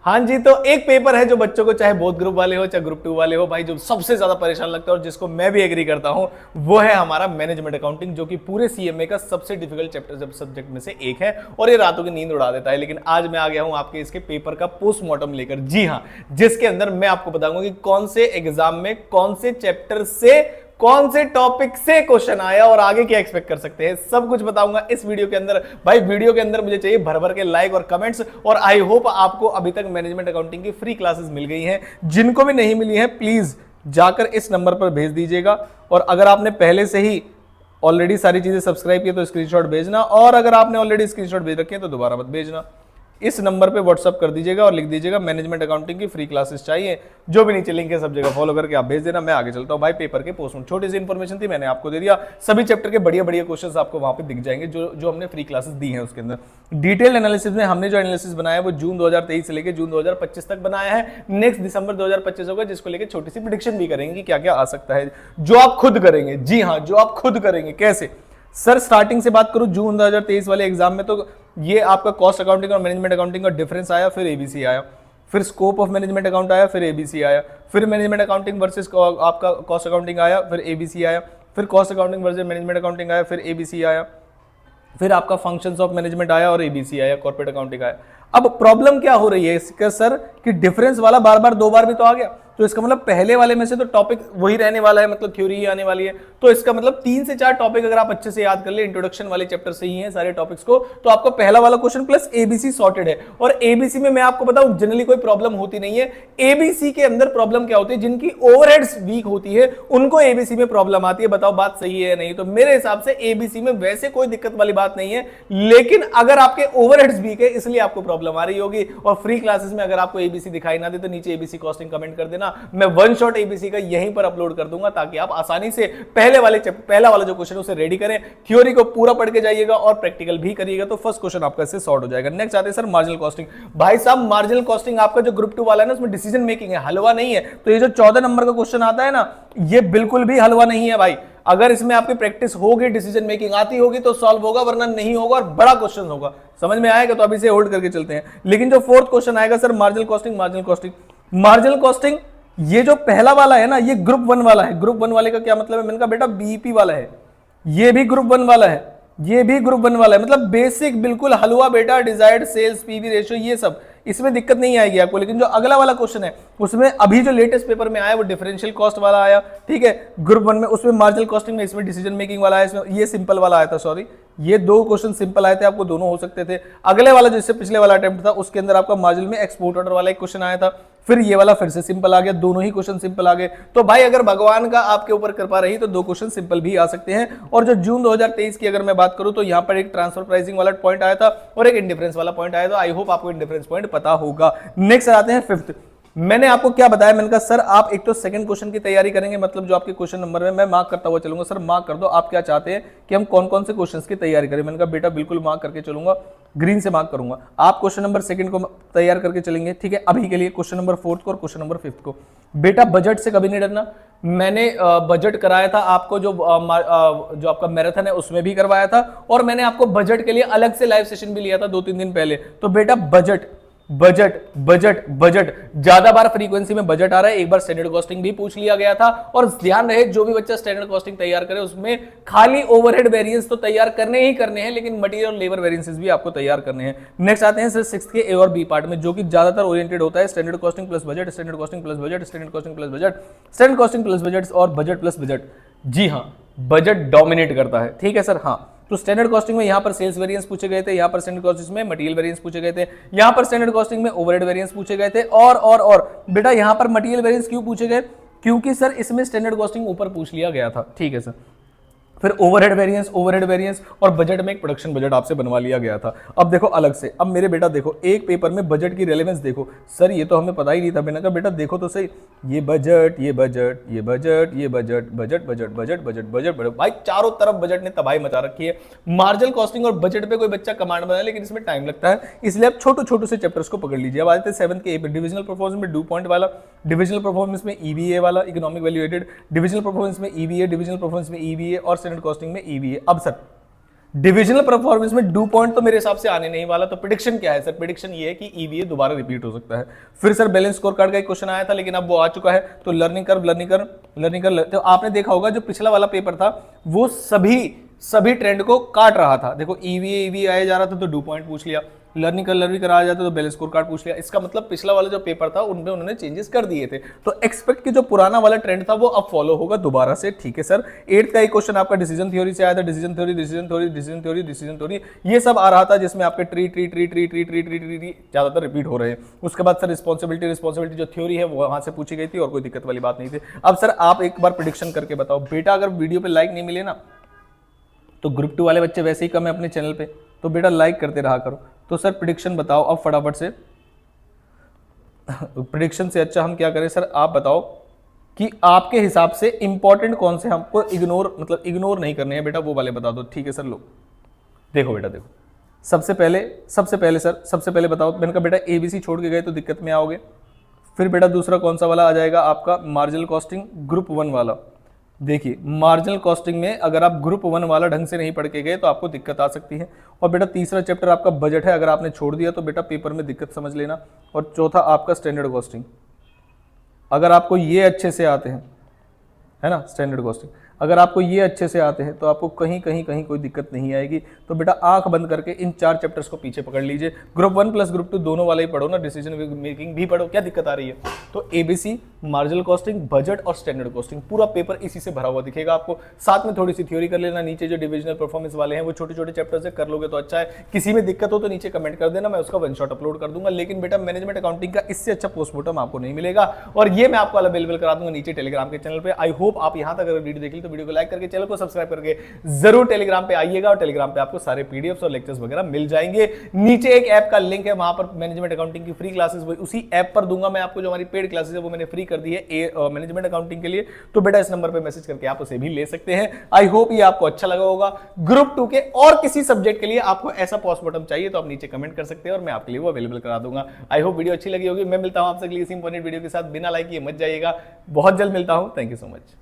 हाँ जी, तो एक पेपर है जो बच्चों को, चाहे बोथ ग्रुप वाले हो चाहे ग्रुप 2 वाले हो भाई, जो सबसे ज्यादा परेशान लगता है और जिसको मैं भी एग्री करता हूं, वो है हमारा मैनेजमेंट अकाउंटिंग, जो कि पूरे सीएमए का सबसे डिफिकल्ट चैप्टर सब्जेक्ट में से एक है और ये रातों की नींद उड़ा देता है। लेकिन आज मैं आ गया हूं आपके इसके पेपर का पोस्टमार्टम लेकर। जी हाँ, जिसके अंदर मैं आपको बताऊंगा कि कौन से एग्जाम में कौन से चैप्टर से कौन से टॉपिक से क्वेश्चन आया और आगे क्या एक्सपेक्ट कर सकते हैं, सब कुछ बताऊंगा इस वीडियो के अंदर। भाई वीडियो के अंदर मुझे चाहिए भर भर के लाइक और कमेंट्स। और आई होप आपको अभी तक मैनेजमेंट अकाउंटिंग की फ्री क्लासेस मिल गई हैं। जिनको भी नहीं मिली है प्लीज जाकर इस नंबर पर भेज दीजिएगा। और अगर आपने पहले से ही ऑलरेडी सारी चीजें सब्सक्राइब की तो स्क्रीनशॉट भेजना, और अगर आपने ऑलरेडी स्क्रीनशॉट भेज रखे हैं तो दोबारा मत भेजना। इस नंबर पे व्हाट्सअप कर दीजिएगा और लिख दीजिएगा मैनेजमेंट अकाउंटिंग की फ्री क्लासेस चाहिए। जो भी नीचे लिंक है सब जगह फॉलो करके आप भेज देना। मैं आगे चलता हूं भाई पेपर के पोस्ट में। छोटी सी इंफॉर्मेशन थी, मैंने आपको दे दिया। सभी चैप्टर के बढ़िया बढ़िया क्वेश्चंस आपको वहां पे दिख जाएंगे जो हमने फ्री क्लासेस दी हैं उसके अंदर। डिटेल एनालिसिस में हमने जो एनालिसिस बनाया वो जून 2023 से लेकर जून 2025 तक बनाया है। नेक्स्ट दिसंबर 2025 होगा, जिसको लेकर छोटी सी प्रेडिक्शन भी करेंगे क्या क्या आ सकता है, जो आप खुद करेंगे। जी हाँ, जो आप खुद करेंगे। कैसे सर, स्टार्टिंग से बात करूं जून 2023 वाले एग्जाम में, तो ये आपका कॉस्ट अकाउंटिंग और मैनेजमेंट अकाउंटिंग का डिफरेंस आया, फिर एबीसी आया, फिर स्कोप ऑफ मैनेजमेंट अकाउंट आया, फिर एबीसी आया, फिर मैनेजमेंट अकाउंटिंग वर्सेस आपका कॉस्ट अकाउंटिंग आया, फिर एबीसी आया, फिर cost accounting versus management accounting आया, फिर एबीसी आया, फिर आपका फंक्शंस ऑफ मैनेजमेंट आया और एबीसी आया, कॉर्पोरेट अकाउंटिंग आया। अब प्रॉब्लम क्या हो रही है इसका सर, कि डिफरेंस वाला बार बार दो बार भी तो आ गया, तो इसका मतलब पहले वाले में से तो टॉपिक वही रहने वाला है, मतलब थ्योरी ही आने वाली है। तो इसका मतलब 3 से 4 टॉपिक अगर आप अच्छे से याद कर ले, इंट्रोडक्शन वाले चैप्टर से ही है सारे टॉपिक्स को, तो आपका पहला वाला क्वेश्चन प्लस एबीसी सॉर्टेड है। और एबीसी में मैं आपको बताऊं जनरली कोई प्रॉब्लम होती नहीं है। एबीसी के अंदर प्रॉब्लम क्या होती है, जिनकी ओवरहेड्स वीक होती है उनको एबीसी में प्रॉब्लम आती है। बताओ बात सही है या नहीं? तो मेरे हिसाब से एबीसी में वैसे कोई दिक्कत वाली बात नहीं है, लेकिन अगर आपके ओवरहेड्स वीक है इसलिए आपको प्रॉब्लम आ रही होगी। और फ्री क्लासेस में अगर आपको एबीसी दिखाई ना दे तो नीचे एबीसी कॉस्टिंग कमेंट कर देना, मैं वन शॉट एबीसी का यहीं पर अपलोड कर दूंगा, ताकि आप आसानी से पहला वाला जो क्वेश्चन उसे रेडी करें। थ्योरी को पूरा पढ़ के जाइएगा और प्रैक्टिकल भी करिएगा, तो फर्स्ट क्वेश्चन आपका इससे सॉर्ट हो जाएगा। नेक्स्ट आते हैं सर मार्जिनल कॉस्टिंग। भाई साहब मार्जिनल कॉस्टिंग आपका जो ग्रुप 2 वाला है ना, उसमें डिसीजन मेकिंग है, हलवा नहीं है। तो ये जो 14 नंबर का क्वेश्चन आता है ना, ये बिल्कुल भी हलवा नहीं है भाई। अगर इसमें आपकी प्रैक्टिस होगी, डिसीजन मेकिंग आती होगी तो सॉल्व होगा, वरना नहीं होगा और बड़ा क्वेश्चन होगा। समझ में आएगा? तो अभी से होल्ड करके चलते हैं। लेकिन जो फोर्थ क्वेश्चन आएगा सर मार्जिनल कॉस्टिंग, ये जो पहला वाला है ना, ये ग्रुप 1 वाला है। ग्रुप 1 वाले का क्या मतलब है? मैंने कहा बेटा बीईपी वाला है, ये भी ग्रुप 1 वाला है, ये भी ग्रुप 1 वाला है। मतलब बेसिक बिल्कुल हलवा बेटा, डिजायर्ड सेल्स, पीवी रेशियो, ये सब इसमें दिक्कत नहीं आएगी आपको। लेकिन जो अगला वाला क्वेश्चन है उसमें अभी जो लेटेस्ट पेपर में आया वो डिफरेंशियल कॉस्ट वाला आया, ठीक है, ग्रुप 1 में। उसमें मार्जिनल कॉस्टिंग में इसमें डिसीजन मेकिंग वाला है, इसमें ये सिंपल वाला आया था। सॉरी, ये 2 क्वेश्चन सिंपल आए थे, आपको दोनों हो सकते थे। अगले वाला जिससे पिछले वाला अटेम्प्ट था उसके अंदर आपका मार्जिनल में एक्सपोर्ट ऑर्डर वाला एक क्वेश्चन आया था, फिर ये वाला फिर से सिंपल आ गया। दोनों ही क्वेश्चन सिंपल आ गए। तो भाई अगर भगवान का आपके ऊपर कृपा रही तो 2 क्वेश्चन सिंपल भी आ सकते हैं। और जो जून 2023 की अगर मैं बात करूं तो यहां पर एक ट्रांसफर प्राइसिंग वाला पॉइंट आया था और एक इंडिफरेंस वाला पॉइंट आया था। आई होप आपको इंडिफरेंस पॉइंट पता होगा। नेक्स्ट आते हैं फिफ्थ। मैंने आपको क्या बताया, मैंने कहा सर आप एक तो सेकंड क्वेश्चन की तैयारी करेंगे, मतलब जो आपके क्वेश्चन नंबर में मैं मार्क करता हुआ चलूंगा। सर मार्क कर दो, आप क्या चाहते हैं कि हम कौन कौन से क्वेश्चंस की तैयारी करें? मैंने कहा बेटा बिल्कुल मार्क करके चलूंगा, ग्रीन से मार्क करूंगा। आप क्वेश्चन नंबर सेकंड को तैयार करके चलेंगे, ठीक है। अभी के लिए क्वेश्चन नंबर 4 को और क्वेश्चन नंबर 5 को। बेटा बजट से कभी नहीं डरना। मैंने बजट कराया था आपको, जो आपका मैराथन है उसमें भी करवाया था, और मैंने आपको बजट के लिए अलग से लाइव सेशन भी लिया था 2-3 दिन पहले। तो बेटा बजट बजट बजट बजट ज्यादा बार फ्रीक्वेंसी में बजट आ रहा है। एक बार स्टैंडर्ड कॉस्टिंग भी पूछ लिया गया था। और ध्यान रहे जो भी बच्चा स्टैंडर्ड कॉस्टिंग तैयार करे उसमें खाली ओवरहेड वेरिएंस तो तैयार करने ही करने हैं, लेकिन मटेरियल और लेबर वेरिएंसेस भी आपको तैयार करने हैं। नेक्स्ट आते हैं सर 6th के ए और बी पार्ट में, जो कि ज्यादातर ओरिएंटेड होता है standard costing plus budget, standard costing plus budget, standard costing plus budget, standard costing plus budget और बजट प्लस बजट। जी हाँ, बजट डोमिनेट करता है, ठीक है सर। हाँ, तो स्टैंडर्ड कॉस्टिंग में यहां पर सेल्स वेरिएंस पूछे गए थे, यहां पर स्टैंडर्ड कॉस्टिंग में मटेरियल वेरिएंस पूछे गए थे, यहां पर स्टैंडर्ड कॉस्टिंग में ओवरहेड वेरिएंस पूछे गए थे। और बेटा यहां पर मटेरियल वेरिएंस क्यों पूछे गए? क्योंकि सर इसमें स्टैंडर्ड कॉस्टिंग ऊपर पूछ लिया गया था, ठीक है सर। फिर ओवरहेड वेरिएंस और बजट में एक प्रोडक्शन बजट आपसे बनवा लिया गया था। अब देखो अलग से, अब मेरे बेटा देखो एक पेपर में बजट की रेलेवेंस देखो। सर ये तो हमें पता ही नहीं था। मैंने कहा बेटा देखो तो सही, ये बजट, ये बजट, ये बजट, ये budget, budget budget budget budget budget budget, भाई चारों तरफ बजट ने तबाही मचा रखी है। मार्जिनल कॉस्टिंग और बजट पे कोई बच्चा कमांड बनाए, लेकिन इसमें टाइम लगता है, इसलिए आप छोटे से चैप्टर्स को पकड़ लीजिए। अब आते हैं 7th के डिविजनल परफॉर्मेंस में 2 पॉइंट वाला, डिविजनल परफॉर्मेंस में ईवीए वाला, economic value added, divisional performance में ईवीए, डिविजनल परफॉर्मेंस में ईवीए और स्टैंडर्ड कॉस्टिंग में ईवीए। अब सर डिविजनल परफॉर्मेंस में डू पॉइंट तो मेरे हिसाब से आने नहीं वाला, तो प्रेडिक्शन क्या है सर? प्रेडिक्शन ये है कि ईवीए दोबारा रिपीट हो सकता है। फिर सर बैलेंस स्कोर कार्ड का एक क्वेश्चन आया था, लेकिन अब वो आ चुका है। तो लर्निंग कर्व, तो आपने देखा होगा जो पिछला वाला पेपर था वो सभी ट्रेंड को काट रहा था। देखो ईवीए आया जा रहा था तो डू पॉइंट पूछ लिया, लर्निंग कर आ जाता तो बैलेंस स्कोर कार्ड पूछ लिया। इसका मतलब पिछला वाला जो पेपर था उनमें उन्होंने चेंजेस कर दिए थे। तो एक्सपेक्ट कि जो पुराना वाला ट्रेंड था वो अब फॉलो होगा दोबारा से। ठीक है सर। 8th का एक क्वेश्चन आपका डिसीजन थ्योरी से आया था। डिसीजन थ्योरी ये सब आ रहा था, जिसमें आपके ट्री ज्यादातर रिपीट हो रहे हैं। उसके बाद सर रिस्पॉन्सिबिलिटी जो थ्योरी है वो वहां से पूछी गई थी और कोई दिक्कत वाली बात नहीं थी। अब सर आप एक बार प्रेडिक्शन करके बताओ बेटा, अगर वीडियो पे लाइक नहीं मिले ना तो ग्रुप 2 वाले बच्चे वैसे ही कम है अपने चैनल पे, तो बेटा लाइक करते रहा करो। तो सर प्रेडिक्शन बताओ अब फटाफट से। प्रेडिक्शन से अच्छा हम क्या करें सर, आप बताओ कि आपके हिसाब से इंपॉर्टेंट कौन से हमको इग्नोर नहीं करने हैं बेटा, वो वाले बता दो। ठीक है सर। लो देखो बेटा, देखो सबसे पहले बताओ। मैंने कहा बेटा एबीसी छोड़ के गए तो दिक्कत में आओगे। फिर बेटा दूसरा कौन सा वाला आ जाएगा आपका, मार्जिनल कॉस्टिंग ग्रुप 1 वाला। देखिए मार्जिनल कॉस्टिंग में अगर आप ग्रुप 1 वाला ढंग से नहीं पढ़ के गए तो आपको दिक्कत आ सकती है। और बेटा तीसरा चैप्टर आपका बजट है, अगर आपने छोड़ दिया तो बेटा पेपर में दिक्कत समझ लेना। और चौथा आपका स्टैंडर्ड कॉस्टिंग, अगर आपको ये अच्छे से आते हैं, है ना, स्टैंडर्ड कॉस्टिंग अगर आपको ये अच्छे से आते हैं तो आपको कहीं कोई दिक्कत नहीं आएगी। तो बेटा आंख बंद करके इन 4 चैप्टर्स को पीछे पकड़ लीजिए। ग्रुप 1 प्लस ग्रुप 2 दोनों वाले ही पढ़ो ना, डिसीजन मेकिंग भी पढ़ो, क्या दिक्कत आ रही है? तो एबीसी, मार्जिनल कॉस्टिंग, बजट और स्टैंडर्ड कॉस्टिंग, पूरा पेपर इसी से भरा हुआ दिखेगा आपको। साथ में थोड़ी सी थ्योरी कर लेना। नीचे जो डिविजनल परफॉर्मेंस वाले हैं वो छोटे चैप्टर्स से कर लोगे तो अच्छा है। किसी में दिक्कत हो तो नीचे कमेंट कर देना, मैं उसका वन शॉट अपलोड कर दूंगा। लेकिन बेटा मैनेजमेंट अकाउंटिंग का इससे अच्छा पोस्टमार्टम आपको नहीं मिलेगा, और ये मैं आपको अवेलेबल करा दूंगा नीचे टेलीग्राम के चैनल पे। आई होप आप यहां तक अगर वीडियो देख ली तो वीडियो को लाइक करके चैनल को सब्सक्राइब करके जरूर टेलीग्राम पे आइएगा, और टेलीग्राम पे आपको सारे पीडीएफ्स और लेक्चर्स वगैरह मिल जाएंगे। नीचे एक ऐप का लिंक है, वहां पर मैनेजमेंट अकाउंटिंग की फ्री क्लासेस उसी ऐप पर दूंगा मैं आपको। जो हमारी पेड क्लासेस है वो मैंने फ्री कर दी है मैनेजमेंट अकाउंटिंग के लिए, तो बेटा इस नंबर पे मैसेज करके आप उसे भी ले सकते हैं। आई होप ये आपको अच्छा लगा होगा। ग्रुप 2 के और किसी सब्जेक्ट के लिए आपको ऐसा पोस्टमार्टम चाहिए तो आप नीचे कमेंट कर सकते हैं और मैं आपके लिए वो अवेलेबल करा दूंगा। आई होप वीडियो अच्छी लगी होगी। मैं मिलता हूं आपसे अगली इसी इंपॉर्टेंट वीडियो के साथ। बिना लाइक किए मत जाइएगा। बहुत जल्द मिलता हूं। Thank you so much.